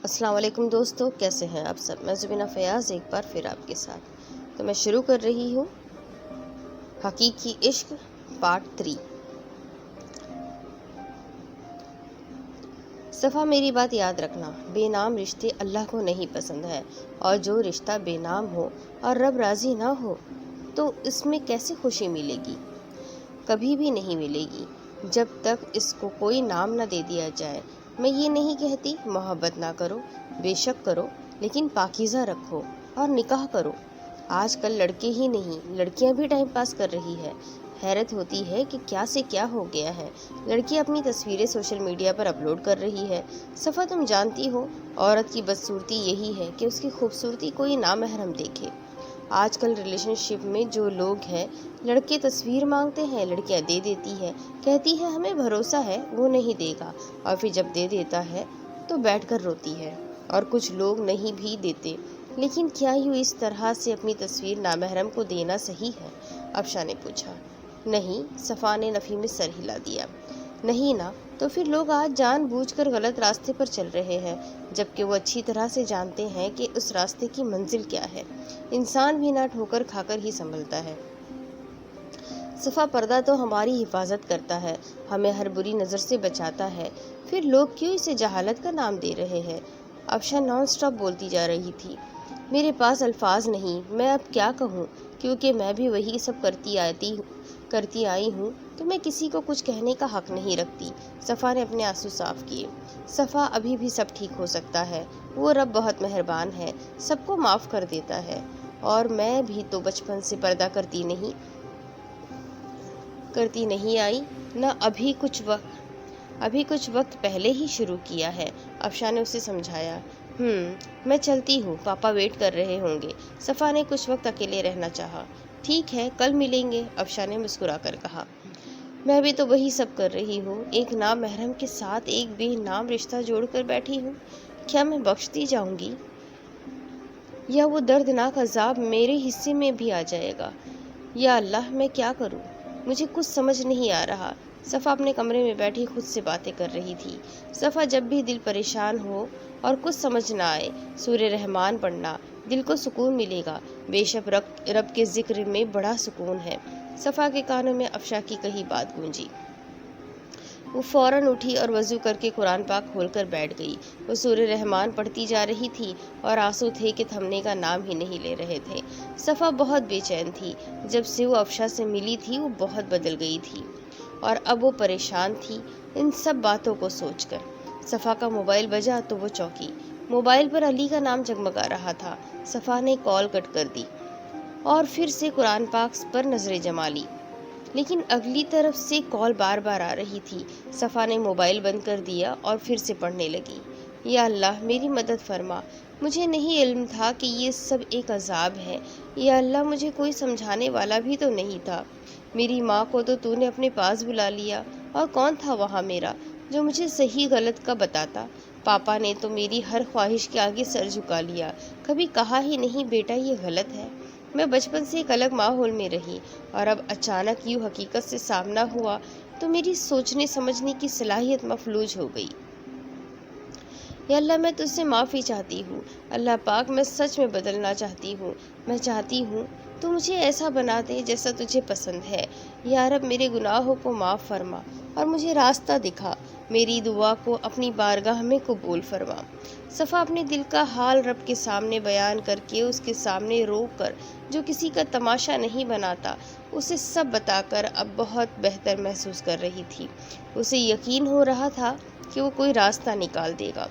السلام علیکم دوستو، کیسے ہیں آپ سب؟ میں زبینہ فیاض ایک بار پھر آپ کے ساتھ تو میں شروع کر رہی ہوں حقیقی عشق پارٹ 3۔ صفا میری بات یاد رکھنا، بے نام رشتے اللہ کو نہیں پسند ہے، اور جو رشتہ بے نام ہو اور رب راضی نہ ہو تو اس میں کیسے خوشی ملے گی؟ کبھی بھی نہیں ملے گی جب تک اس کو کوئی نام نہ دے دیا جائے۔ میں یہ نہیں کہتی محبت نہ کرو، بے شک کرو، لیکن پاکیزہ رکھو اور نکاح کرو۔ آج کل لڑکے ہی نہیں لڑکیاں بھی ٹائم پاس کر رہی ہے۔ حیرت ہوتی ہے کہ کیا سے کیا ہو گیا ہے۔ لڑکی اپنی تصویریں سوشل میڈیا پر اپلوڈ کر رہی ہے۔ صفا تم جانتی ہو عورت کی بدصورتی یہی ہے کہ اس کی خوبصورتی کوئی نامحرم دیکھے۔ آج کل ریلیشن شپ میں جو لوگ ہیں، لڑکے تصویر مانگتے ہیں، لڑکیاں دے دیتی ہے، کہتی ہے ہمیں بھروسہ ہے وہ نہیں دے گا، اور پھر جب دے دیتا ہے تو بیٹھ کر روتی ہے۔ اور کچھ لوگ نہیں بھی دیتے۔ لیکن کیا یوں اس طرح سے اپنی تصویر نامحرم کو دینا صحیح ہے؟ افشا نے پوچھا۔ نہیں، صفا نے نفی میں سر ہلا دیا۔ نہیں نا، تو پھر لوگ آج جان بوجھ کر غلط راستے پر چل رہے ہیں، جبکہ وہ اچھی طرح سے جانتے ہیں کہ اس راستے کی منزل کیا ہے۔ انسان بھی نہ ٹھوکر کھا کر ہی سنبھلتا ہے۔ صفا پردہ تو ہماری حفاظت کرتا ہے، ہمیں ہر بری نظر سے بچاتا ہے، پھر لوگ کیوں اسے جہالت کا نام دے رہے ہیں؟ افشا نان سٹاپ بولتی جا رہی تھی۔ میرے پاس الفاظ نہیں، میں اب کیا کہوں، کیونکہ میں بھی وہی سب کرتی آئی ہوں، تو میں کسی کو کچھ کہنے کا حق نہیں رکھتی۔ صفا نے اپنے آنسو صاف کیے۔ صفا، ابھی بھی سب ٹھیک ہو سکتا ہے، وہ رب بہت مہربان ہے، سب کو معاف کر دیتا ہے، اور میں بھی تو بچپن سے پردہ کرتی نہیں آئی نہ ابھی کچھ وقت پہلے ہی شروع کیا ہے۔ افشا نے اسے سمجھایا۔ میں چلتی ہوں، پاپا ویٹ کر رہے ہوں گے۔ صفا نے کچھ وقت اکیلے رہنا چاہا۔ ٹھیک ہے، کل ملیں گے، افشا نے مسکرا کر کہا۔ میں بھی تو وہی سب کر رہی ہوں، ایک نام محرم کے ساتھ ایک بے نام رشتہ جوڑ کر بیٹھی ہوں۔ کیا میں بخش دی جاؤں گی، یا وہ دردناک عذاب میرے حصے میں بھی آ جائے گا؟ یا اللہ، میں کیا کروں؟ مجھے کچھ سمجھ نہیں آ رہا۔ صفا اپنے کمرے میں بیٹھی خود سے باتیں کر رہی تھی۔ صفا، جب بھی دل پریشان ہو اور کچھ سمجھ نہ آئے، سورہ رحمان پڑھنا، دل کو سکون ملے گا۔ بے شک رب کے ذکر میں بڑا سکون ہے۔ صفا کے کانوں میں افشا کی کہی بات گونجی۔ وہ فوراً اٹھی اور وضو کر کے قرآن پاک کھول کر بیٹھ گئی۔ وہ سورہ رحمان پڑھتی جا رہی تھی اور آنسو تھے کہ تھمنے کا نام ہی نہیں لے رہے تھے۔ صفا بہت بے چین تھی۔ جب سے وہ افشا سے ملی تھی وہ بہت بدل گئی تھی، اور اب وہ پریشان تھی ان سب باتوں کو سوچ کر۔ صفا کا موبائل بجا تو وہ چونکی۔ موبائل پر علی کا نام جگمگا رہا تھا۔ صفا نے کال کٹ کر دی اور پھر سے قرآن پاک پر نظریں جما لی، لیکن اگلی طرف سے کال بار بار آ رہی تھی۔ صفا نے موبائل بند کر دیا اور پھر سے پڑھنے لگی۔ یا اللہ، میری مدد فرما، مجھے نہیں علم تھا کہ یہ سب ایک عذاب ہے۔ یا اللہ، مجھے کوئی سمجھانے والا بھی تو نہیں تھا۔ میری ماں کو تو نے اپنے پاس بلا لیا، اور کون تھا وہاں میرا جو مجھے صحیح غلط کا بتاتا؟ پاپا نے تو میری ہر خواہش کے آگے سر جھکا لیا، کبھی کہا ہی نہیں بیٹا یہ غلط ہے۔ میں بچپن سے ایک الگ ماحول میں رہی، اور اب اچانک یوں حقیقت سے سامنا ہوا تو میری سوچنے سمجھنے کی صلاحیت مفلوج ہو گئی۔ یا اللہ، میں تجھ سے معافی چاہتی ہوں۔ اللہ پاک، میں سچ میں بدلنا چاہتی ہوں۔ میں چاہتی ہوں تو مجھے ایسا بنا دے جیسا تجھے پسند ہے۔ یا رب، میرے گناہوں کو معاف فرما اور مجھے راستہ دکھا۔ میری دعا کو اپنی بارگاہ میں قبول فرما۔ صفا اپنے دل کا حال رب کے سامنے بیان کر کے، اس کے سامنے رو کر، جو کسی کا تماشا نہیں بناتا، اسے سب بتا کر اب بہت بہتر محسوس کر رہی تھی۔ اسے یقین ہو رہا تھا کہ وہ کوئی راستہ نکال دے گا۔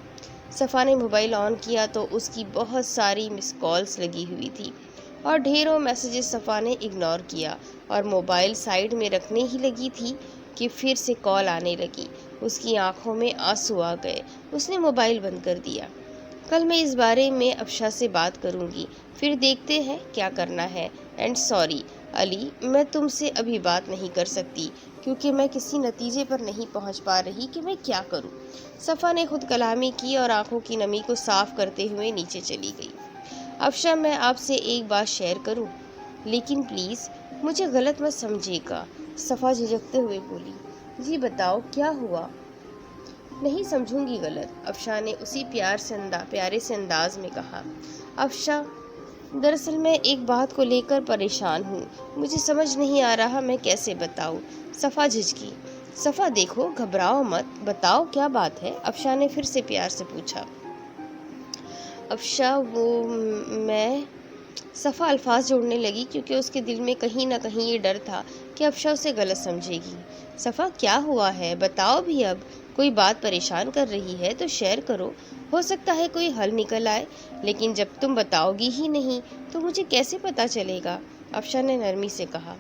صفا نے موبائل آن کیا تو اس کی بہت ساری مس کالز لگی ہوئی تھی، اور ڈھیروں میسیجز صفا نے اگنور کیا، اور موبائل سائیڈ میں رکھنے ہی لگی تھی کہ پھر سے کال آنے لگی۔ اس کی آنکھوں میں آنسو آ گئے۔ اس نے موبائل بند کر دیا۔ کل میں اس بارے میں افشا سے بات کروں گی، پھر دیکھتے ہیں کیا کرنا ہے۔ اینڈ سوری علی، میں تم سے ابھی بات نہیں کر سکتی، کیونکہ میں کسی نتیجے پر نہیں پہنچ پا رہی کہ میں کیا کروں۔ صفا نے خود کلامی کی اور آنکھوں کی نمی کو صاف کرتے ہوئے نیچے چلی گئی۔ افشا، میں آپ سے ایک بات شیئر کروں، لیکن پلیز مجھے غلط مت سمجھے گا۔ صفا جھجکتے ہوئے بولی۔ جی بتاؤ، کیا ہوا؟ نہیں سمجھوں گی غلط، افشا نے اسی پیارے سے انداز میں کہا۔ افشا، دراصل میں ایک بات کو لے کر پریشان ہوں، مجھے سمجھ نہیں آ رہا میں کیسے بتاؤں۔ صفا جھجکی۔ صفا دیکھو، گھبراؤ مت، بتاؤ کیا بات ہے، افشا نے پھر سے پیار سے پوچھا۔ افشا میں صفا الفاظ جوڑنے لگی کیونکہ اس کے دل میں کہیں نہ کہیں یہ ڈر تھا کہ افشا اسے غلط سمجھے گی۔ صفا کیا ہوا ہے، بتاؤ بھی، اب کوئی بات پریشان کر رہی ہے تو شیئر کرو، ہو سکتا ہے کوئی حل نکل آئے، لیکن جب تم بتاؤ گی ہی نہیں تو مجھے کیسے پتہ چلے گا، افشا نے نرمی سے کہا۔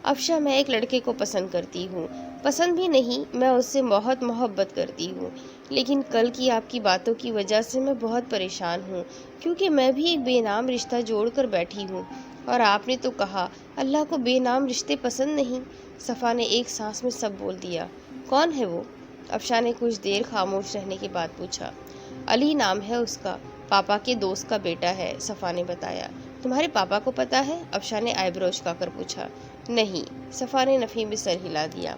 افشا، میں ایک لڑکے کو پسند کرتی ہوں، پسند بھی نہیں، میں اس سے بہت محبت کرتی ہوں، لیکن کل کی آپ کی باتوں کی وجہ سے میں بہت پریشان ہوں، کیونکہ میں بھی ایک بے نام رشتہ جوڑ کر بیٹھی ہوں، اور آپ نے تو کہا اللہ کو بے نام رشتے پسند نہیں۔ صفا نے ایک سانس میں سب بول دیا۔ کون ہے وہ؟ افشا نے کچھ دیر خاموش رہنے کے بعد پوچھا۔ علی نام ہے اس کا، پاپا کے دوست کا بیٹا ہے، صفا نے بتایا۔ تمہارے پاپا کو پتہ ہے؟ افشا نے آئی برو اچکا کر پوچھا۔ نہیں، صفا نے نفی میں سر ہلا دیا۔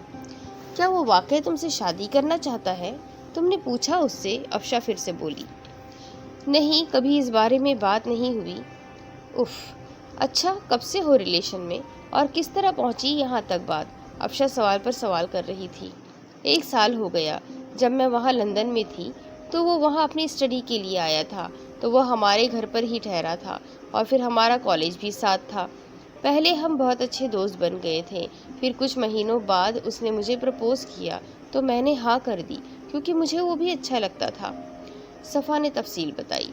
کیا وہ واقعی تم سے شادی کرنا چاہتا ہے؟ تم نے پوچھا اس سے؟ افشا پھر سے بولی۔ نہیں، کبھی اس بارے میں بات نہیں ہوئی۔ اف، اچھا، کب سے ہو ریلیشن میں، اور کس طرح پہنچی یہاں تک بات؟ افشا سوال پر سوال کر رہی تھی۔ 1 سال ہو گیا، جب میں وہاں لندن میں تھی تو وہ وہاں اپنی اسٹڈی کے لیے آیا تھا، تو وہ ہمارے گھر پر ہی ٹھہرا تھا، اور پھر ہمارا کالج بھی ساتھ تھا۔ پہلے ہم بہت اچھے دوست بن گئے تھے، پھر کچھ مہینوں بعد اس نے مجھے پرپوز کیا تو میں نے ہاں کر دی کیونکہ مجھے وہ بھی اچھا لگتا تھا۔ صفا نے تفصیل بتائی۔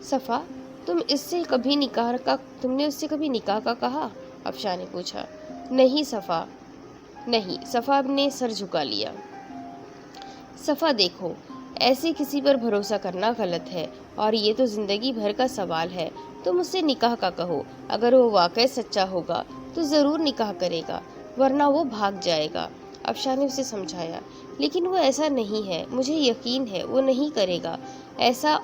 صفا، تم نے اس سے کبھی نکاح کا کہا؟ افشا نے پوچھا۔ نہیں صفا، نہیں، صفا نے سر جھکا لیا۔ صفا دیکھو، ایسے کسی پر بھروسہ کرنا غلط ہے، اور یہ تو زندگی بھر کا سوال ہے، تم اس سے نکاح کا کہو، اگر وہ واقعی سچا ہوگا تو ضرور نکاح کرے گا، ورنہ وہ بھاگ جائے گا، افشا نے اسے سمجھایا۔ لیکن وہ ایسا نہیں ہے، مجھے یقین ہے وہ نہیں کرے گا ایسا،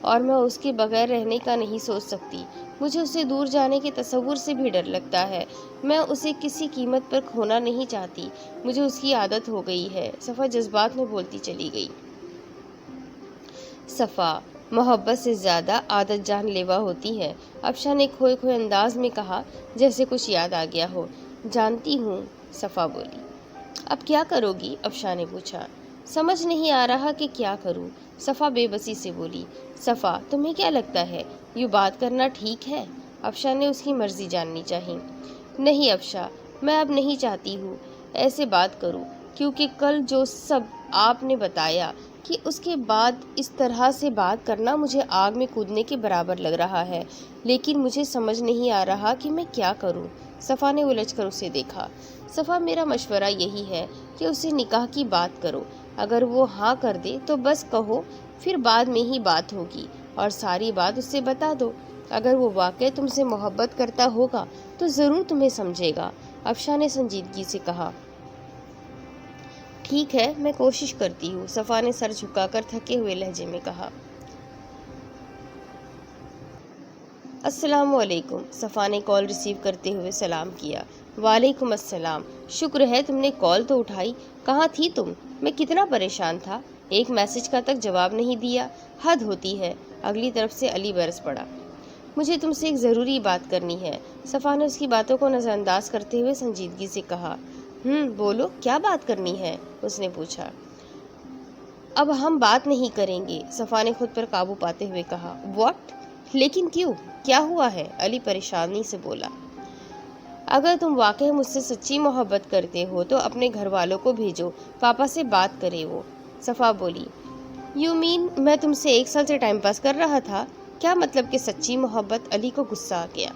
اور میں اس کے بغیر رہنے کا نہیں سوچ سکتی، مجھے اسے دور جانے کے تصور سے بھی ڈر لگتا ہے، میں اسے کسی قیمت پر کھونا نہیں چاہتی، مجھے اس کی عادت ہو گئی ہے، صفا جذبات میں بولتی چلی گئی۔ صفا، محبت سے زیادہ عادت جان لیوا ہوتی ہے، افشا نے کھوئے کھوئے انداز میں کہا، جیسے کچھ یاد آ گیا ہو۔ جانتی ہوں، صفا بولی۔ اب کیا کرو گی؟ افشا نے پوچھا۔ سمجھ نہیں آ رہا کہ کیا کروں، صفا بے بسی سے بولی۔ صفا، تمہیں کیا لگتا ہے یوں بات کرنا ٹھیک ہے؟ افشا نے اس کی مرضی جاننی چاہی۔ نہیں افشا، میں اب نہیں چاہتی ہوں ایسے بات کروں، کیونکہ کل جو سب آپ نے بتایا کہ اس کے بعد اس طرح سے بات کرنا مجھے آگ میں کودنے کے برابر لگ رہا ہے، لیکن مجھے سمجھ نہیں آ رہا کہ میں کیا کروں۔ صفا نے الجھ کر اسے دیکھا۔ صفا، میرا مشورہ یہی ہے کہ اسے نکاح کی بات کرو، اگر وہ ہاں کر دے تو بس کہو، پھر بعد میں ہی بات ہوگی، اور ساری بات اس سے بتا دو، اگر وہ واقعی تم سے محبت کرتا ہوگا تو ضرور تمہیں سمجھے گا، افشا نے سنجیدگی سے کہا۔ ٹھیک ہے، میں کوشش کرتی ہوں، صفا نے سر جھکا کر تھکے ہوئے لہجے میں کہا۔ السلام علیکم، صفا نے کال ریسیو کرتے ہوئے سلام کیا۔ وعلیکم السلام، شکر ہے تم نے کال تو اٹھائی، کہاں تھی تم؟ میں کتنا پریشان تھا، ایک میسج کا تک جواب نہیں دیا، حد ہوتی ہے، اگلی طرف سے علی برس پڑا۔ مجھے تم سے ایک ضروری بات کرنی ہے، صفا نے اس کی باتوں کو نظر انداز کرتے ہوئے سنجیدگی سے کہا۔ بولو، کیا بات کرنی ہے؟ اس نے پوچھا۔ اب ہم بات نہیں کریں گے، صفا نے خود پر قابو پاتے ہوئے کہا۔ واٹ؟ لیکن کیوں؟ کیا ہوا ہے؟ علی پریشانی سے بولا۔ اگر تم واقعی مجھ سے سچی محبت کرتے ہو تو اپنے گھر والوں کو بھیجو، پاپا سے بات کرے وہ، صفا بولی۔ یو مین میں تم سے 1 سال سے ٹائم پاس کر رہا تھا؟ کیا مطلب کہ سچی محبت؟ علی کو غصہ آ گیا۔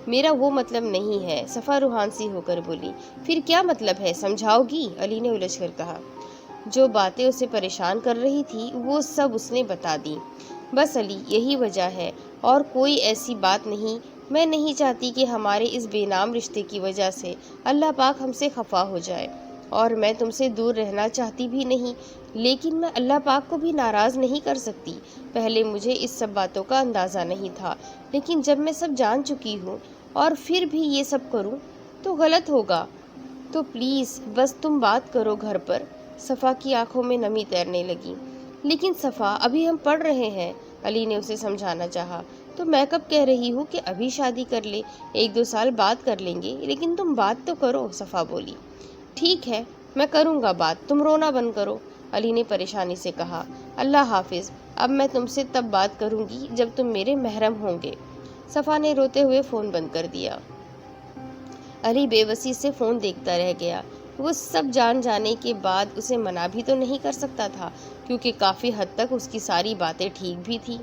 میرا وہ مطلب نہیں ہے، صفا روحان سی ہو کر بولی۔ پھر کیا مطلب ہے، سمجھاؤ گی؟ علی نے الجھ کر کہا۔ جو باتیں اسے پریشان کر رہی تھی وہ سب اس نے بتا دی۔ بس علی، یہی وجہ ہے، اور کوئی ایسی بات نہیں، میں نہیں چاہتی کہ ہمارے اس بے نام رشتے کی وجہ سے اللہ پاک ہم سے خفا ہو جائے، اور میں تم سے دور رہنا چاہتی بھی نہیں، لیکن میں اللہ پاک کو بھی ناراض نہیں کر سکتی۔ پہلے مجھے اس سب باتوں کا اندازہ نہیں تھا، لیکن جب میں سب جان چکی ہوں اور پھر بھی یہ سب کروں تو غلط ہوگا، تو پلیز بس تم بات کرو گھر پر، صفا کی آنکھوں میں نمی تیرنے لگی۔ لیکن صفا، ابھی ہم پڑھ رہے ہیں، علی نے اسے سمجھانا چاہا۔ تو میں کب کہہ رہی ہوں کہ ابھی شادی کر لے، 1-2 سال بعد کر لیں گے، لیکن تم بات تو کرو، صفا بولی۔ ٹھیک ہے، میں کروں گا بات، تم رونا بند کرو، علی نے پریشانی سے کہا۔ اللہ حافظ، اب میں تم سے تب بات کروں گی جب تم میرے محرم ہوں گے۔ صفا نے روتے ہوئے فون بند کر دیا۔ علی بے بسی سے فون دیکھتا رہ گیا۔ وہ سب جان جانے کے بعد اسے منع بھی تو نہیں کر سکتا تھا، کیونکہ کافی حد تک اس کی ساری باتیں ٹھیک بھی تھیں،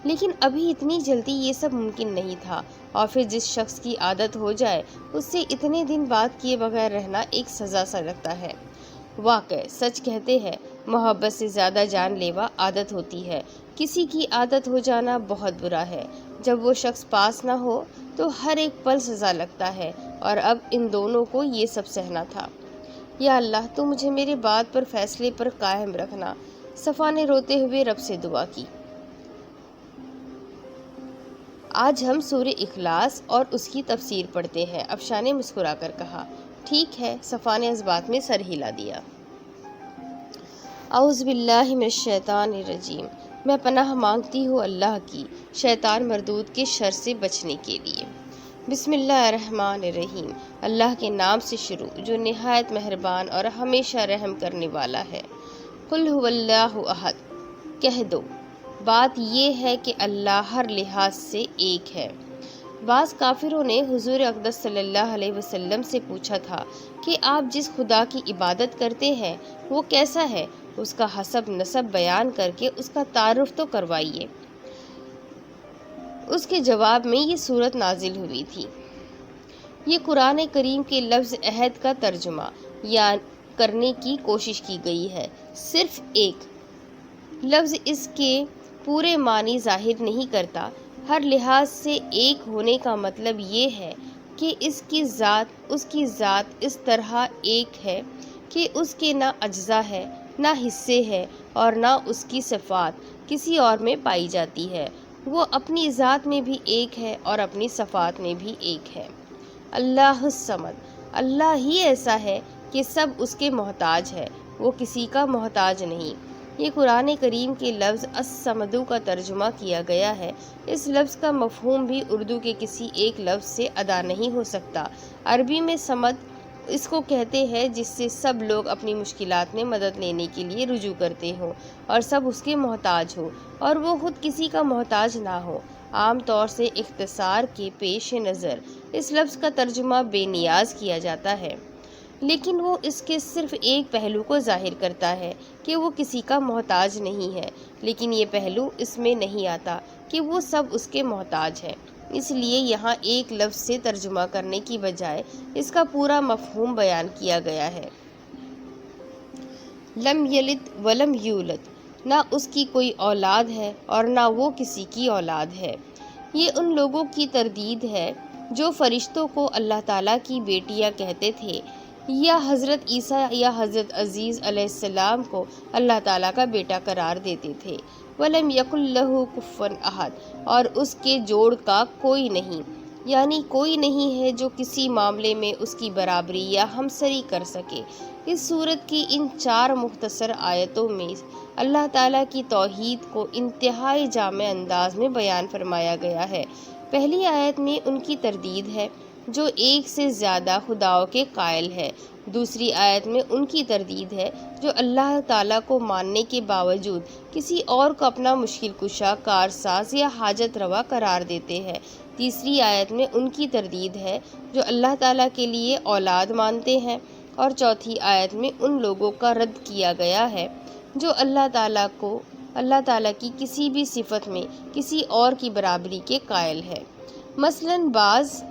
لیکن ابھی اتنی جلدی یہ سب ممکن نہیں تھا۔ اور پھر جس شخص کی عادت ہو جائے، اس سے اتنے دن بات کیے بغیر رہنا ایک سزا سا لگتا ہے۔ واقع سچ کہتے ہیں، محبت سے زیادہ جان لیوا عادت ہوتی ہے۔ کسی کی عادت ہو جانا بہت برا ہے۔ جب وہ شخص پاس نہ ہو تو ہر ایک پل سزا لگتا ہے، اور اب ان دونوں کو یہ سب سہنا تھا۔ یا اللہ، تو مجھے میرے بات پر، فیصلے پر قائم رکھنا، صفا نے روتے ہوئے رب سے دعا کی۔ آج ہم سورہ اخلاص اور اس کی تفسیر پڑھتے ہیں، افشاں نے مسکرا کر کہا۔ ٹھیک ہے، صفا نے اس بات میں سر ہلا دیا۔ اعوذ باللہ من الشیطان الرجیم، میں پناہ مانگتی ہوں اللہ کی شیطان مردود کے شر سے بچنے کے لیے۔ بسم اللہ الرحمن الرحیم، اللہ کے نام سے شروع جو نہایت مہربان اور ہمیشہ رحم کرنے والا ہے۔ قل هو اللہ احد، کہہ دو، بات یہ ہے کہ اللہ ہر لحاظ سے ایک ہے۔ بعض کافروں نے حضور اقدس صلی اللہ علیہ وسلم سے پوچھا تھا کہ آپ جس خدا کی عبادت کرتے ہیں وہ کیسا ہے، اس کا حسب نسب بیان کر کے اس کا تعارف تو کروائیے۔ اس کے جواب میں یہ سورت نازل ہوئی تھی۔ یہ قرآن کریم کے لفظ عہد کا ترجمہ یا کرنے کی کوشش کی گئی ہے۔ صرف ایک لفظ اس کے پورے معنی ظاہر نہیں کرتا۔ ہر لحاظ سے ایک ہونے کا مطلب یہ ہے کہ اس کی ذات اس طرح ایک ہے کہ اس کے نہ اجزا ہے، نہ حصے ہے، اور نہ اس کی صفات کسی اور میں پائی جاتی ہے۔ وہ اپنی ذات میں بھی ایک ہے اور اپنی صفات میں بھی ایک ہے۔ اللہ الصمد، اللہ ہی ایسا ہے کہ سب اس کے محتاج ہے، وہ کسی کا محتاج نہیں۔ یہ قرآن کریم کے لفظ الصمدو کا ترجمہ کیا گیا ہے۔ اس لفظ کا مفہوم بھی اردو کے کسی ایک لفظ سے ادا نہیں ہو سکتا۔ عربی میں صمد اس کو کہتے ہیں جس سے سب لوگ اپنی مشکلات میں مدد لینے کے لیے رجوع کرتے ہوں اور سب اس کے محتاج ہوں اور وہ خود کسی کا محتاج نہ ہو۔ عام طور سے اختصار کے پیش نظر اس لفظ کا ترجمہ بے نیاز کیا جاتا ہے، لیکن وہ اس کے صرف ایک پہلو کو ظاہر کرتا ہے کہ وہ کسی کا محتاج نہیں ہے، لیکن یہ پہلو اس میں نہیں آتا کہ وہ سب اس کے محتاج ہیں۔ اس لیے یہاں ایک لفظ سے ترجمہ کرنے کی بجائے اس کا پورا مفہوم بیان کیا گیا ہے۔ لم یلد ولم یولد، نہ اس کی کوئی اولاد ہے اور نہ وہ کسی کی اولاد ہے۔ یہ ان لوگوں کی تردید ہے جو فرشتوں کو اللہ تعالیٰ کی بیٹیاں کہتے تھے، یا حضرت عیسیٰ یا حضرت عزیز علیہ السلام کو اللہ تعالیٰ کا بیٹا قرار دیتے تھے۔ وَلَمْ يَكُنْ لَهُ كُفُوًا أَحَدٌ، اور اس کے جوڑ کا کوئی نہیں، یعنی کوئی نہیں ہے جو کسی معاملے میں اس کی برابری یا ہمسری کر سکے۔ اس سورت کی ان 4 مختصر آیتوں میں اللہ تعالیٰ کی توحید کو انتہائی جامع انداز میں بیان فرمایا گیا ہے۔ پہلی آیت میں ان کی تردید ہے جو ایک سے زیادہ خداؤں کے قائل ہے۔ دوسری آیت میں ان کی تردید ہے جو اللہ تعالیٰ کو ماننے کے باوجود کسی اور کو اپنا مشکل کشا، کارساز یا حاجت روا قرار دیتے ہیں۔ تیسری آیت میں ان کی تردید ہے جو اللہ تعالیٰ کے لیے اولاد مانتے ہیں، اور چوتھی آیت میں ان لوگوں کا رد کیا گیا ہے جو اللہ تعالیٰ کی کسی بھی صفت میں کسی اور کی برابری کے قائل ہے۔ مثلاً بعض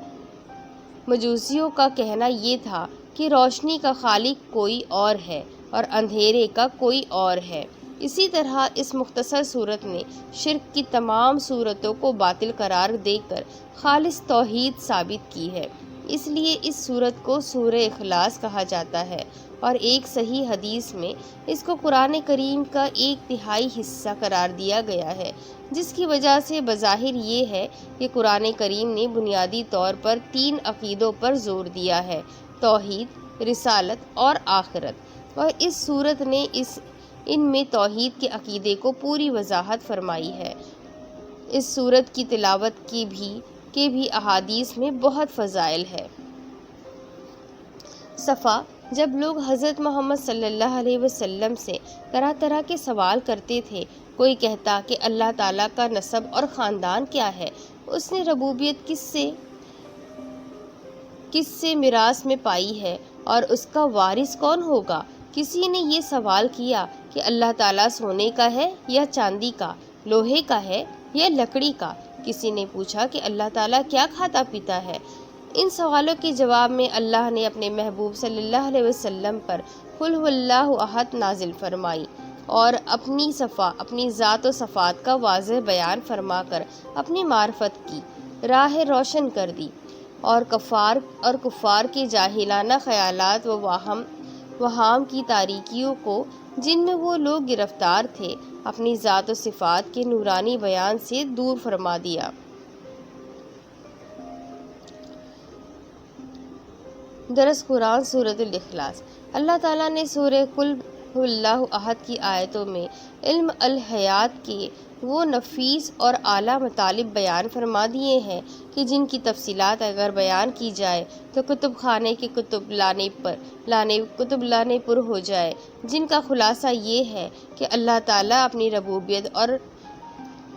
مجوسیوں کا کہنا یہ تھا کہ روشنی کا خالق کوئی اور ہے اور اندھیرے کا کوئی اور ہے۔ اسی طرح اس مختصر سورت نے شرک کی تمام صورتوں کو باطل قرار دے کر خالص توحید ثابت کی ہے۔ اس لیے اس سورت کو سورہ اخلاص کہا جاتا ہے، اور ایک صحیح حدیث میں اس کو قرآن کریم کا 1/3 حصہ قرار دیا گیا ہے، جس کی وجہ سے بظاہر یہ ہے کہ قرآن کریم نے بنیادی طور پر 3 عقیدوں پر زور دیا ہے: توحید، رسالت اور آخرت۔ اور اس صورت نے ان میں توحید کے عقیدے کو پوری وضاحت فرمائی ہے۔ اس صورت کی تلاوت کے بھی احادیث میں بہت فضائل ہے۔ صفا، جب لوگ حضرت محمد صلی اللہ علیہ وسلم سے طرح طرح کے سوال کرتے تھے، کوئی کہتا کہ اللہ تعالیٰ کا نسب اور خاندان کیا ہے، اس نے ربوبیت کس سے میراث میں پائی ہے اور اس کا وارث کون ہوگا۔ کسی نے یہ سوال کیا کہ اللہ تعالیٰ سونے کا ہے یا چاندی کا، لوہے کا ہے یا لکڑی کا۔ کسی نے پوچھا کہ اللہ تعالیٰ کیا کھاتا پیتا ہے۔ ان سوالوں کے جواب میں اللہ نے اپنے محبوب صلی اللہ علیہ وسلم پر قل هو اللہ احد نازل فرمائی اور اپنی ذات و صفات کا واضح بیان فرما کر اپنی معرفت کی راہ روشن کر دی، اور کفار کے جاہلانہ خیالات و وہام کی تاریکیوں کو جن میں وہ لوگ گرفتار تھے اپنی ذات و صفات کے نورانی بیان سے دور فرما دیا۔ درس قرآن سورۃ الاخلاص۔ اللہ تعالیٰ نے سورہ قل هو اللہ احد کی آیتوں میں علم الحیات کے وہ نفیس اور اعلیٰ مطالب بیان فرما دیے ہیں کہ جن کی تفصیلات اگر بیان کی جائے تو کتب خانے کے کتب لانے پر ہو جائے، جن کا خلاصہ یہ ہے کہ اللہ تعالیٰ اپنی ربوبیت اور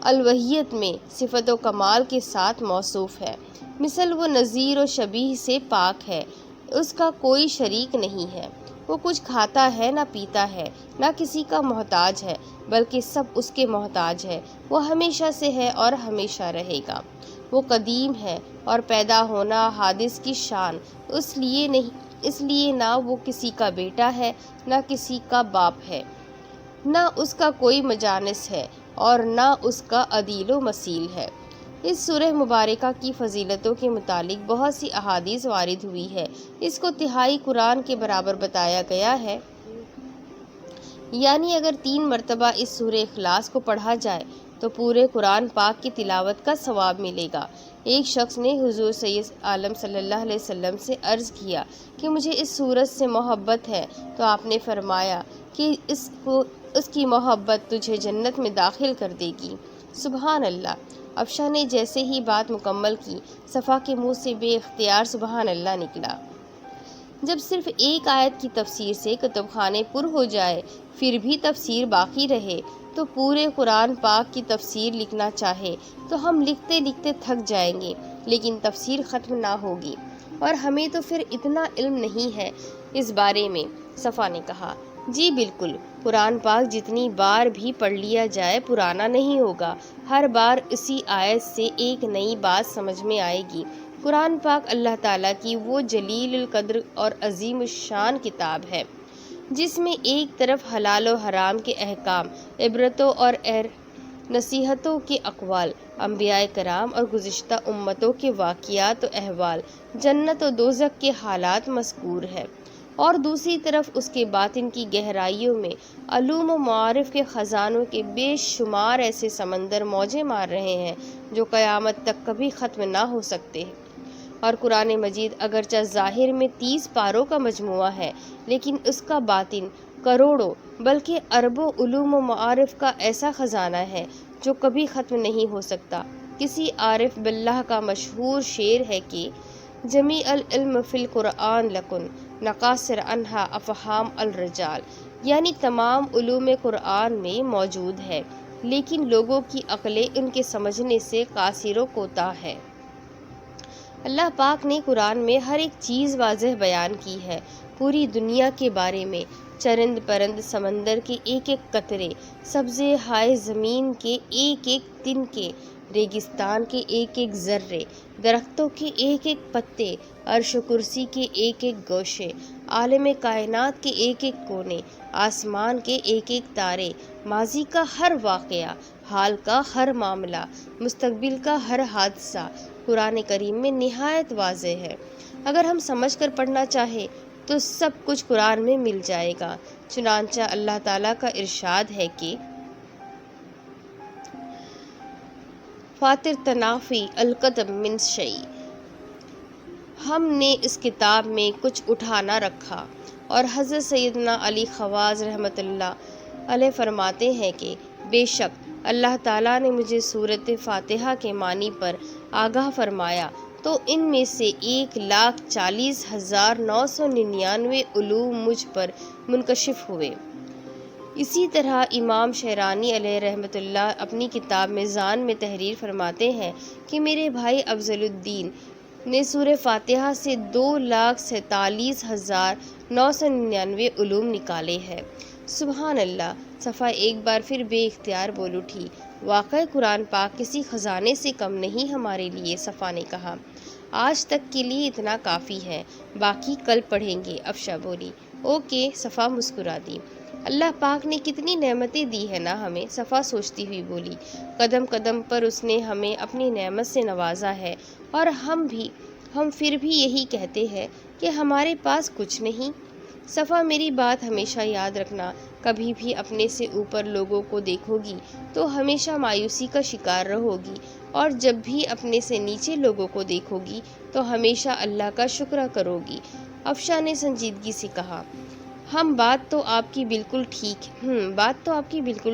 الوہیت میں صفت و کمال کے ساتھ موصوف ہے، مثل و نظیر و شبیہ سے پاک ہے، اس کا کوئی شریک نہیں ہے۔ وہ کچھ کھاتا ہے نہ پیتا ہے، نہ کسی کا محتاج ہے، بلکہ سب اس کے محتاج ہے۔ وہ ہمیشہ سے ہے اور ہمیشہ رہے گا۔ وہ قدیم ہے اور پیدا ہونا حادث کی شان، اس لیے نہ وہ کسی کا بیٹا ہے نہ کسی کا باپ ہے، نہ اس کا کوئی مجانس ہے اور نہ اس کا عدیل و مثیل ہے۔ اس سورہ مبارکہ کی فضیلتوں کے متعلق بہت سی احادیث وارد ہوئی ہے۔ اس کو تہائی قرآن کے برابر بتایا گیا ہے، یعنی اگر 3 مرتبہ اس سورہ اخلاص کو پڑھا جائے تو پورے قرآن پاک کی تلاوت کا ثواب ملے گا۔ ایک شخص نے حضور سید عالم صلی اللہ علیہ وسلم سے عرض کیا کہ مجھے اس سورت سے محبت ہے، تو آپ نے فرمایا کہ اس کی محبت تجھے جنت میں داخل کر دے گی۔ سبحان اللہ۔ افشاں نے جیسے ہی بات مکمل کی، صفا کے منہ سے بے اختیار سبحان اللہ نکلا۔ جب صرف ایک آیت کی تفسیر سے کتب خانے پر ہو جائے پھر بھی تفسیر باقی رہے تو پورے قرآن پاک کی تفسیر لکھنا چاہے تو ہم لکھتے لکھتے تھک جائیں گے، لیکن تفسیر ختم نہ ہوگی، اور ہمیں تو پھر اتنا علم نہیں ہے اس بارے میں۔ صفا نے کہا، جی بالکل، قرآن پاک جتنی بار بھی پڑھ لیا جائے پرانا نہیں ہوگا، ہر بار اسی آیت سے ایک نئی بات سمجھ میں آئے گی۔ قرآن پاک اللہ تعالیٰ کی وہ جلیل القدر اور عظیم الشان کتاب ہے جس میں ایک طرف حلال و حرام کے احکام، عبرتوں اور نصیحتوں کے اقوال، انبیاء کرام اور گزشتہ امتوں کے واقعات و احوال، جنت و دوزخ کے حالات مذکور ہے، اور دوسری طرف اس کے باطن کی گہرائیوں میں علوم و معارف کے خزانوں کے بے شمار ایسے سمندر موجیں مار رہے ہیں جو قیامت تک کبھی ختم نہ ہو سکتے۔ اور قرآن مجید اگرچہ ظاہر میں 30 پاروں کا مجموعہ ہے، لیکن اس کا باطن کروڑوں بلکہ اربوں علوم و معارف کا ایسا خزانہ ہے جو کبھی ختم نہیں ہو سکتا۔ کسی عارف باللہ کا مشہور شعر ہے کہ جمیع العلم فی القرآن لکن نقاصر عنہا افہام الرجال، یعنی تمام علوم قرآن میں موجود ہے لیکن لوگوں کی عقلیں ان کے سمجھنے سے قاصر و کوتاہ ہے۔ اللہ پاک نے قرآن میں ہر ایک چیز واضح بیان کی ہے، پوری دنیا کے بارے میں، چرند پرند، سمندر کے ایک ایک قطرے، سبزے ہائے زمین کے ایک ایک تنکے، ریگستان کے ایک ایک ذرے، درختوں کے ایک ایک پتے، عرش و کرسی کے ایک ایک گوشے، عالم کائنات کے ایک ایک کونے، آسمان کے ایک ایک تارے، ماضی کا ہر واقعہ، حال کا ہر معاملہ، مستقبل کا ہر حادثہ قرآن کریم میں نہایت واضح ہے۔ اگر ہم سمجھ کر پڑھنا چاہیں تو سب کچھ قرآن میں مل جائے گا۔ چنانچہ اللہ تعالیٰ کا ارشاد ہے کہ فاطر تنافی القدم من شیء، ہم نے اس کتاب میں کچھ اٹھا نہ رکھا اور حضرت سیدنا علی خواص رحمۃ اللہ علیہ فرماتے ہیں کہ بے شک اللہ تعالیٰ نے مجھے سورۃ فاتحہ کے معنی پر آگاہ فرمایا تو ان میں سے 1,40,999 علوم مجھ پر منکشف ہوئے۔ اسی طرح امام شیرانی علیہ رحمۃ اللہ اپنی کتاب میزان میں تحریر فرماتے ہیں کہ میرے بھائی افضل الدین نے سورہ فاتحہ سے 2,47,999 علوم نکالے ہیں۔ سبحان اللہ۔ صفا ایک بار پھر بے اختیار بول اٹھی، واقعی قرآن پاک کسی خزانے سے کم نہیں ہمارے لیے۔ صفا نے کہا، آج تک کے لیے اتنا کافی ہے، باقی کل پڑھیں گے۔ افشا بولی، اوکے۔ صفا مسکرا دی۔ اللہ پاک نے کتنی نعمتیں دی ہیں نا ہمیں، صفا سوچتی ہوئی بولی۔ قدم قدم پر اس نے ہمیں اپنی نعمت سے نوازا ہے، اور ہم پھر بھی یہی کہتے ہیں کہ ہمارے پاس کچھ نہیں۔ صفا میری بات ہمیشہ یاد رکھنا، کبھی بھی اپنے سے اوپر لوگوں کو دیکھو گی تو ہمیشہ مایوسی کا شکار رہو گی، اور جب بھی اپنے سے نیچے لوگوں کو دیکھو گی تو ہمیشہ اللہ کا شکر کرو گی۔ افشا نے سنجیدگی سے کہا، بات تو آپ کی بالکل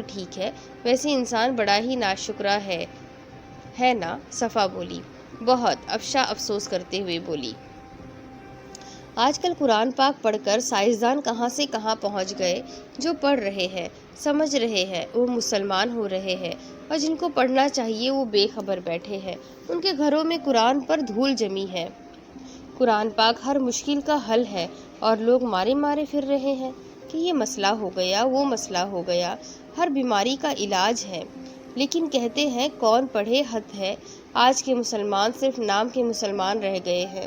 ٹھیک ہے، ویسے انسان بڑا ہی ناشکرا ہے نا؟ صفا بولی، بہت۔ افشا افسوس کرتے ہوئے بولی، آج کل قرآن پاک پڑھ کر سائنسدان کہاں سے کہاں پہنچ گئے، جو پڑھ رہے ہیں، سمجھ رہے ہیں، وہ مسلمان ہو رہے ہیں، اور جن کو پڑھنا چاہیے وہ بے خبر بیٹھے ہیں، ان کے گھروں میں قرآن پر دھول جمی ہے۔ قرآن پاک ہر مشکل کا حل ہے، اور لوگ مارے پھر رہے ہیں کہ یہ مسئلہ ہو گیا، وہ مسئلہ ہو گیا، ہر بیماری کا علاج ہے، لیکن کہتے ہیں کون پڑھے حد ہے۔ آج کے مسلمان صرف نام کے مسلمان رہ گئے ہیں۔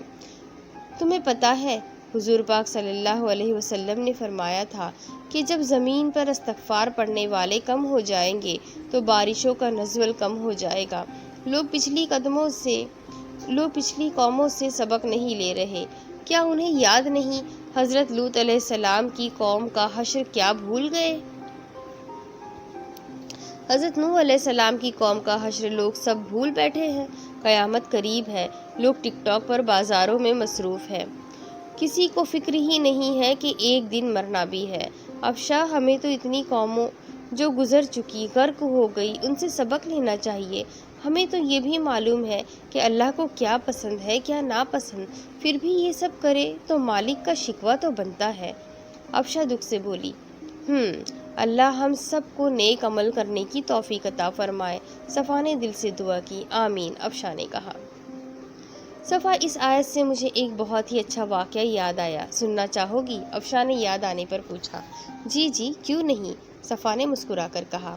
تمہیں پتہ ہے حضور پاک صلی اللہ علیہ وسلم نے فرمایا تھا کہ جب زمین پر استغفار پڑھنے والے کم ہو جائیں گے تو بارشوں کا نزول کم ہو جائے گا۔ لوگ پچھلی قوموں سے سبق نہیں لے رہے، کیا انہیں یاد نہیں حضرت لوط علیہ السلام کی قوم کا حشر؟ کیا بھول گئے؟ حضرت نوح علیہ السلام کی قوم کا حشر لوگ سب بھول بیٹھے ہیں۔ قیامت قریب ہے، لوگ ٹک ٹاک پر بازاروں میں مصروف ہیں، کسی کو فکر ہی نہیں ہے کہ ایک دن مرنا بھی ہے۔ افشا، ہمیں تو اتنی قوموں جو گزر چکی، غرق ہو گئی، ان سے سبق لینا چاہیے۔ ہمیں تو یہ بھی معلوم ہے کہ اللہ کو کیا پسند ہے، کیا ناپسند، پھر بھی یہ سب کرے تو مالک کا شکوہ تو بنتا ہے۔ افشا دکھ سے بولی، اللہ ہم سب کو نیک عمل کرنے کی توفیق عطا فرمائے۔ صفا نے دل سے دعا کی۔ آمین۔ افشا نے کہا، صفا، اس آیت سے مجھے ایک بہت ہی اچھا واقعہ یاد آیا، سننا چاہو گی؟ افشا نے یاد آنے پر پوچھا۔ جی کیوں نہیں، صفا نے مسکرا کر کہا۔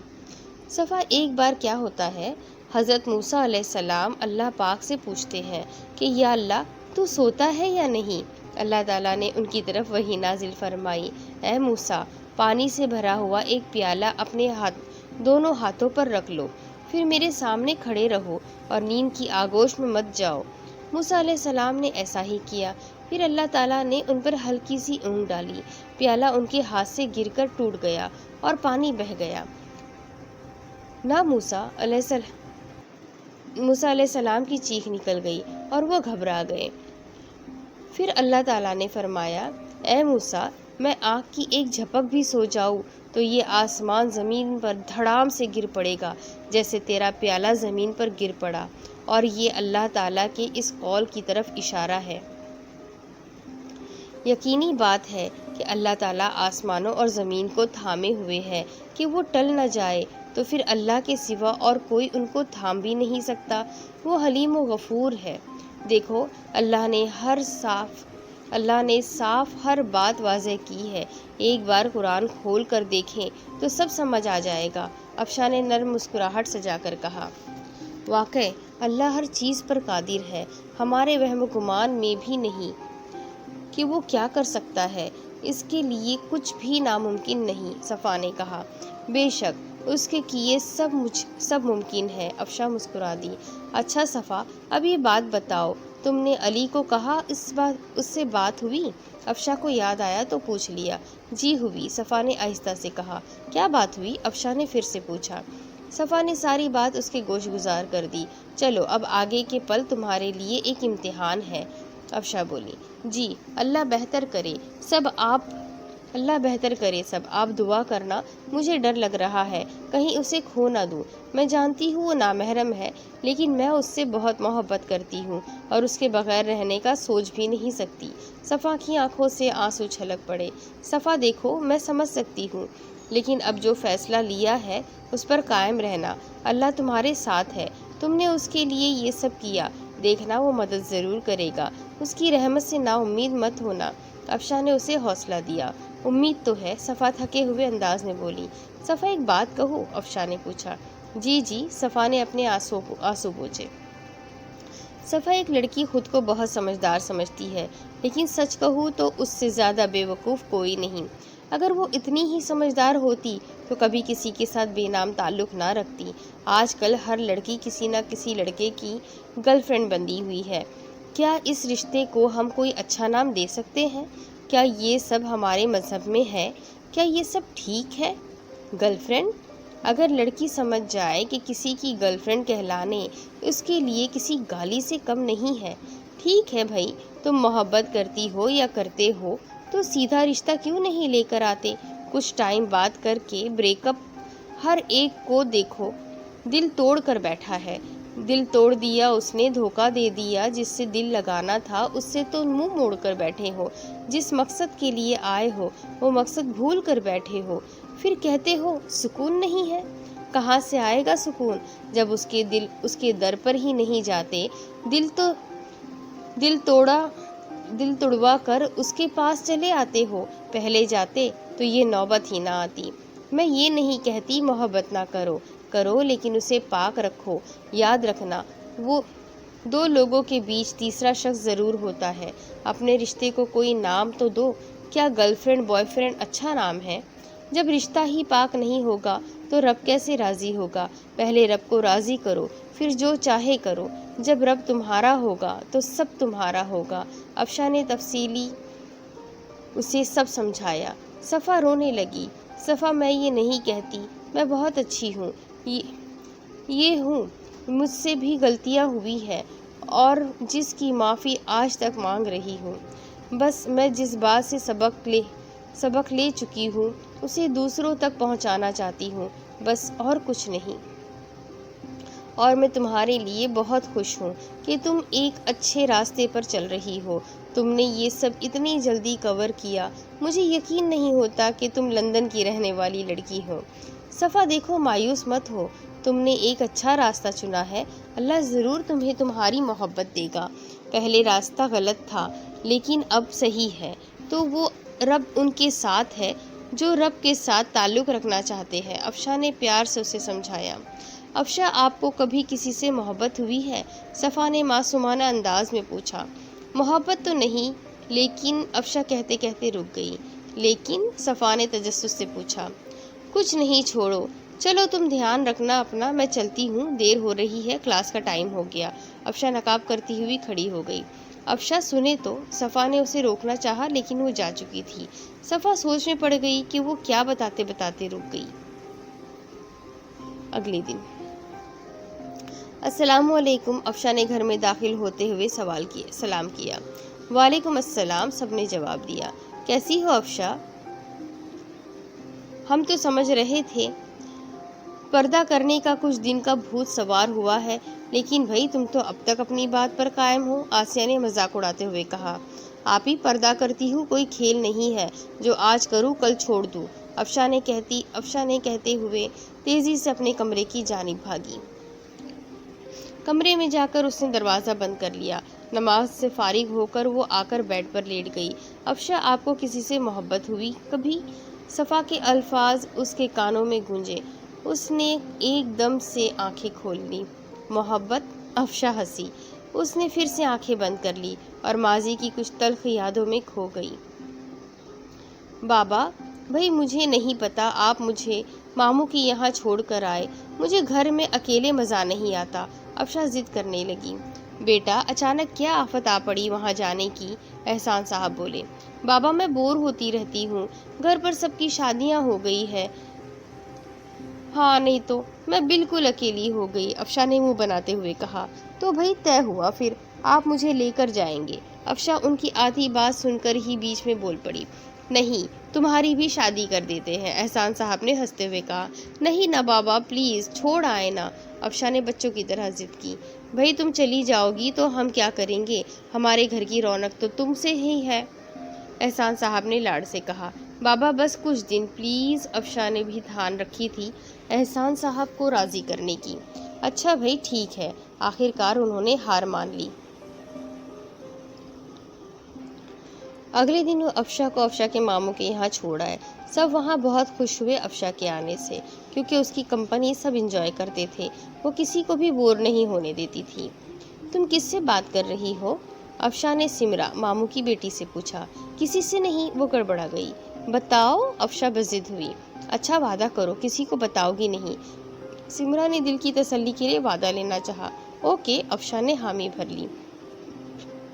صفا، ایک بار کیا ہوتا ہے، حضرت موسیٰ علیہ السلام اللہ پاک سے پوچھتے ہیں کہ یا اللہ تو سوتا ہے یا نہیں؟ اللہ تعالیٰ نے ان کی طرف وحی نازل فرمائی، اے موسیٰ، پانی سے بھرا ہوا ایک پیالہ اپنے دونوں ہاتھوں پر رکھ لو، پھر میرے سامنے کھڑے رہو اور نیند کی آغوش میں مت جاؤ۔ موسیٰ علیہ السلام نے ایسا ہی کیا، پھر اللہ تعالیٰ نے ان پر ہلکی سی اونگ ڈالی، پیالہ ان کے ہاتھ سے گر کر ٹوٹ گیا اور پانی بہہ گیا۔ نہ موسیٰ علیہ السلام کی چیخ نکل گئی اور وہ گھبرا گئے۔ پھر اللہ تعالیٰ نے فرمایا، اے موسیٰ، میں آنکھ کی ایک جھپک بھی سو جاؤں تو یہ آسمان زمین پر دھڑام سے گر پڑے گا جیسے تیرا پیالہ زمین پر گر پڑا، اور یہ اللہ تعالیٰ کے اس قول کی طرف اشارہ ہے۔ یقینی بات ہے کہ اللہ تعالیٰ آسمانوں اور زمین کو تھامے ہوئے ہے کہ وہ ٹل نہ جائے، تو پھر اللہ کے سوا اور کوئی ان کو تھام بھی نہیں سکتا۔ وہ حلیم و غفور ہے۔ دیکھو، اللہ نے صاف ہر بات واضح کی ہے، ایک بار قرآن کھول کر دیکھیں تو سب سمجھ آ جائے گا۔ افشا نے نرم مسکراہٹ سجا کر کہا، واقعی اللہ ہر چیز پر قادر ہے، ہمارے وہم و گمان میں بھی نہیں کہ وہ کیا کر سکتا ہے، اس کے لیے کچھ بھی ناممکن نہیں۔ صفا نے کہا، بے شک اس کے کیے سب ممکن ہے۔ افشا مسکرا دی۔ اچھا صفا، اب یہ بات بتاؤ، تم نے علی کو کہا، اس سے بات ہوئی؟ افشا کو یاد آیا تو پوچھ لیا۔ جی ہوئی، صفا نے آہستہ سے کہا۔ کیا بات ہوئی؟ افشا نے پھر سے پوچھا۔ صفا نے ساری بات اس کے گوش گزار کر دی۔ چلو اب آگے کے پل تمہارے لیے ایک امتحان ہے۔ افشا بولی، جی اللہ بہتر کرے سب آپ دعا کرنا، مجھے ڈر لگ رہا ہے کہیں اسے کھو نہ دوں۔ میں جانتی ہوں وہ نامحرم ہے، لیکن میں اس سے بہت محبت کرتی ہوں اور اس کے بغیر رہنے کا سوچ بھی نہیں سکتی۔ صفا کی آنکھوں سے آنسو چھلک پڑے۔ صفا دیکھو، میں سمجھ سکتی ہوں، لیکن اب جو فیصلہ لیا ہے اس پر قائم رہنا۔ اللہ تمہارے ساتھ ہے، تم نے اس کے لیے یہ سب کیا، دیکھنا وہ مدد ضرور کرے گا۔ اس کی رحمت سے نا امید مت ہونا۔ افشا نے اسے حوصلہ دیا۔ امید تو ہے، صفا تھکے ہوئے انداز میں بولی۔ صفا ایک بات کہوں؟ افشا نے پوچھا۔ جی، صفا نے اپنے آنسو پوچھے۔ صفا ایک لڑکی خود کو بہت سمجھدار سمجھتی ہے، لیکن سچ کہوں تو اس سے زیادہ بے وقوف کوئی نہیں۔ اگر وہ اتنی ہی سمجھدار ہوتی تو کبھی کسی کے ساتھ بے نام تعلق نہ رکھتی۔ آج کل ہر لڑکی کسی نہ کسی لڑکے کی گرل فرینڈ بندی ہوئی ہے۔ کیا اس رشتے کو ہم کوئی اچھا نام دے سکتے ہیں؟ کیا یہ سب ہمارے مذہب میں ہے؟ کیا یہ سب ٹھیک ہے؟ Girl friend? اگر لڑکی سمجھ جائے کہ کسی کی گرل فرینڈ کہلانے اس کے لیے کسی گالی سے کم نہیں ہے۔ ٹھیک ہے بھائی، تم محبت کرتی ہو یا کرتے ہو تو سیدھا رشتہ کیوں نہیں لے کر آتے؟ کچھ ٹائم بات کر کے بریک اپ۔ ہر ایک کو دیکھو دل توڑ کر بیٹھا ہے۔ دل توڑ دیا اس نے، دھوکہ دے دیا۔ جس سے دل لگانا تھا اس سے تو منہ موڑ کر بیٹھے ہو۔ جس مقصد کے لیے آئے ہو وہ مقصد بھول کر بیٹھے ہو، پھر کہتے ہو سکون نہیں ہے۔ کہاں سے آئے گا سکون جب اس کے در پر ہی نہیں جاتے؟ دل توڑوا کر اس کے پاس چلے آتے ہو۔ پہلے جاتے تو یہ نوبت ہی نہ آتی۔ میں یہ نہیں کہتی محبت نہ کرو لیکن اسے پاک رکھو۔ یاد رکھنا، وہ دو لوگوں کے بیچ تیسرا شخص ضرور ہوتا ہے۔ اپنے رشتے کو کوئی نام تو دو۔ کیا گرل فرینڈ بوائے فرینڈ اچھا نام ہے؟ جب رشتہ ہی پاک نہیں ہوگا تو رب کیسے راضی ہوگا؟ پہلے رب کو راضی کرو، پھر جو چاہے کرو۔ جب رب تمہارا ہوگا تو سب تمہارا ہوگا۔ افشا نے تفصیلی اسے سب سمجھایا۔ صفا رونے لگی۔ صفا، میں یہ نہیں کہتی، میں بہت اچھی ہوں، یہ ہوں، مجھ سے بھی غلطیاں ہوئی ہیں اور جس کی معافی آج تک مانگ رہی ہوں۔ بس میں جس بات سے سبق لے چکی ہوں اسے دوسروں تک پہنچانا چاہتی ہوں، بس، اور کچھ نہیں۔ اور میں تمہارے لیے بہت خوش ہوں کہ تم ایک اچھے راستے پر چل رہی ہو۔ تم نے یہ سب اتنی جلدی کور کیا، مجھے یقین نہیں ہوتا کہ تم لندن کی رہنے والی لڑکی ہو۔ صفا دیکھو، مایوس مت ہو، تم نے ایک اچھا راستہ چنا ہے، اللہ ضرور تمہیں تمہاری محبت دے گا۔ پہلے راستہ غلط تھا لیکن اب صحیح ہے تو وہ رب ان کے ساتھ ہے جو رب کے ساتھ تعلق رکھنا چاہتے ہیں۔ افشا نے پیار سے اسے سمجھایا۔ افشا، آپ کو کبھی کسی سے محبت ہوئی ہے؟ صفا نے معصومانہ انداز میں پوچھا۔ محبت تو نہیں، لیکن افشا کہتے کہتے رک گئی۔ لیکن؟ صفا نے تجسس سے پوچھا۔ کچھ نہیں، چھوڑو، چلو تم دھیان رکھنا اپنا، میں چلتی ہوں، دیر ہو رہی ہے، کلاس کا ٹائم ہو گیا۔ افشا نقاب کرتی ہوئی کھڑی ہو گئی۔ افشا سنے تو، صفا نے اسے روکنا چاہا لیکن وہ جا چکی تھی۔ صفا سوچ میں پڑ گئی کہ وہ کیا بتاتے بتاتے رک گئی۔ اگلے دن۔ السلام علیکم، افشا نے گھر میں داخل ہوتے ہوئے سلام کیا۔ وعلیکم السلام، سب نے جواب دیا۔ کیسی ہو افشا؟ ہم تو سمجھ رہے تھے پردہ کرنے کا کچھ دن کا بھوت سوار ہوا ہے، لیکن بھائی تم تو اب تک اپنی بات پر قائم ہو، آسیہ نے مذاق اڑاتے ہوئے کہا۔ آپ ہی پردہ کرتی ہوں، کوئی کھیل نہیں ہے جو آج کروں کل چھوڑ دوں، افشا نے کہتے ہوئے تیزی سے اپنے کمرے کی جانب بھاگی۔ کمرے میں جا کر اس نے دروازہ بند کر لیا۔ نماز سے فارغ ہو کر وہ آ کر بیڈ پر لیٹ گئی۔ افشا، آپ کو کسی سے محبت ہوئی کبھی؟ صفا کے الفاظ اس کے کانوں میں گونجے۔ اس نے ایک دم سے آنکھیں کھول لیں۔ محبت؟ افشا ہنسی۔ اس نے پھر سے آنکھیں بند کر لی اور ماضی کی کچھ تلخ یادوں میں کھو گئی۔ بابا، بھائی مجھے نہیں پتا آپ مجھے ماموں کی یہاں چھوڑ کر آئے، مجھے گھر میں اکیلے مزہ نہیں آتا، افشا ضد کرنے لگی۔ بیٹا، اچانک کیا آفت آ پڑی وہاں جانے کی؟ احسان صاحب بولے۔ بابا، میں بور ہوتی رہتی ہوں، گھر پر سب کی شادیاں ہو گئی ہے۔ ہاں نہیں تو، میں بالکل اکیلی ہو گئی، افشا نے منہ بناتے ہوئے کہا۔ تو بھائی طے ہوا، پھر آپ مجھے لے کر جائیں گے؟ افشا ان کی آدھی بات سن کر ہی بیچ میں بول پڑی۔ نہیں، تمہاری بھی شادی کر دیتے ہیں، احسان صاحب نے ہنستے ہوئے کہا۔ نہیں نا بابا، پلیز چھوڑ آئے نا، افشا نے بچوں کی طرح ضد کی۔ بھائی تم چلی جاؤ گی تو ہم کیا کریں گے؟ ہمارے گھر کی رونق تو تم سے ہی ہے، احسان صاحب نے لاڈ سے کہا۔ بابا بس کچھ دن پلیز، افشا نے بھی دھان رکھی تھی احسان صاحب کو راضی کرنے کی۔ اچھا بھائی ٹھیک ہے، آخر کار انہوں نے ہار مان لی۔ اگلے دن وہ افشا کو افشا کے ماموں کے یہاں چھوڑ آئے۔ سب وہاں بہت خوش ہوئے افشا کے آنے سے، کیونکہ اس کی کمپنی سب انجوائے کرتے تھے، وہ کسی کو بھی بور نہیں ہونے دیتی تھی۔ تم کس سے بات کر رہی ہو؟ افشا نے سمرا ماموں کی بیٹی سے پوچھا۔ کسی سے نہیں، وہ گڑبڑا گئی۔ بتاؤ، افشا بضد ہوئی۔ اچھا وعدہ کرو کسی کو بتاؤ گی نہیں، سمرا نے دل کی تسلی کے لیے وعدہ لینا چاہا۔ اوکے، افشا نے حامی بھر لی۔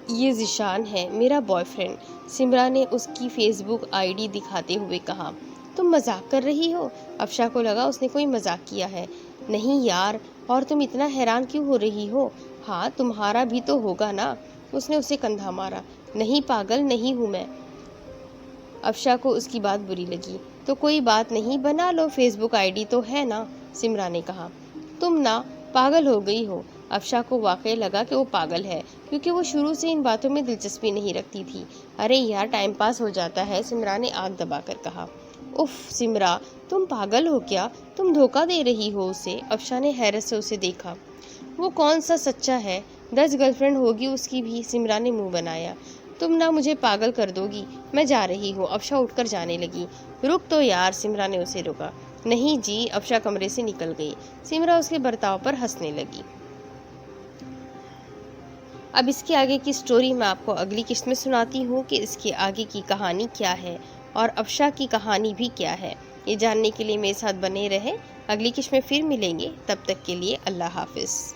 یہ ذیشان ہے، میرا بوائے فرینڈ، سمرا نے اس کی فیس بک آئی ڈی دکھاتے ہوئے کہا۔ تم مذاق کر رہی ہو؟ افشا کو لگا اس نے کوئی مذاق کیا ہے۔ نہیں یار، اور تم اتنا حیران کیوں ہو رہی ہو؟ ہاں تمہارا بھی تو ہوگا نا، اس نے اسے کندھا مارا۔ نہیں پاگل نہیں ہوں میں۔ افشا کو اس کی بات بری لگی۔ تو کوئی بات نہیں، بنا لو، فیس بک آئی ڈی تو ہے نا، سمرا نے کہا۔ تم نا پاگل ہو گئی ہو۔ افشا کو واقعی لگا کہ وہ پاگل ہے، کیونکہ وہ شروع سے ان باتوں میں دلچسپی نہیں رکھتی تھی۔ ارے یار ٹائم پاس ہو جاتا ہے، سمرا نے آنکھ دبا کر کہا۔ اف سمرا، تم پاگل ہو کیا؟ تم دھوکہ دے رہی ہو اسے، افشا نے حیرت سے اسے دیکھا۔ وہ کون سا سچا ہے، 10 گرل فرینڈ ہوگی اس کی بھی، سمرا نے منہ بنایا۔ تم نہ مجھے پاگل کر دو گی، میں جا رہی ہوں، افشا اٹھ کر جانے لگی۔ رک تو یار، سمرا نے اسے روکا۔ نہیں جی، افشا کمرے سے نکل گئی۔ سمرا اس کے برتاؤ پر ہنسنے لگی۔ اب اس کے آگے کی سٹوری میں آپ کو اگلی قسط میں سناتی ہوں کہ اس کے آگے کی کہانی کیا ہے اور افشا کی کہانی بھی کیا ہے۔ یہ جاننے کے لیے میرے ساتھ بنے رہیں۔ اگلی قسط میں پھر ملیں گے، تب تک کے لیے اللہ حافظ۔